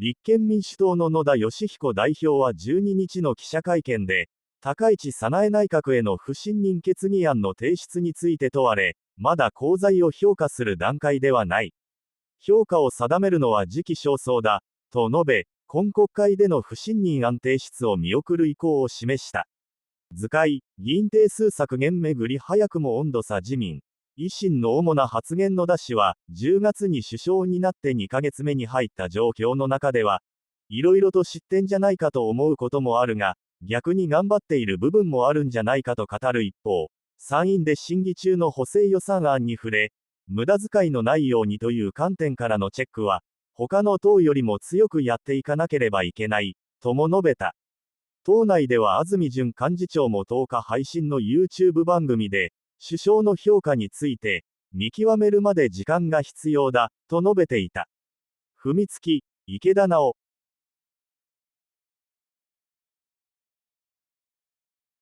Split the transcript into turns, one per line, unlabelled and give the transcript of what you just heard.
立憲民主党の野田佳彦代表は12日の記者会見で、高市早苗内閣への不信任決議案の提出について問われ、まだ功罪を評価する段階ではない。評価を定めるのは時期尚早だ、と述べ、今国会での不信任案提出を見送る意向を示した。図解、議員定数削減めぐり早くも温度差自民。維新の主な発言野田氏は、10月に首相になって2ヶ月目に入った状況の中では、いろいろと失点じゃないかと思うこともあるが、逆に頑張っている部分もあるんじゃないかと語る一方、参院で審議中の補正予算案に触れ、無駄遣いのないようにという観点からのチェックは、他の党よりも強くやっていかなければいけない、とも述べた。党内では安住淳幹事長も10日配信の YouTube 番組で、首相の評価について、見極めるまで時間が必要だ、と述べていた。踏みつき、池田直、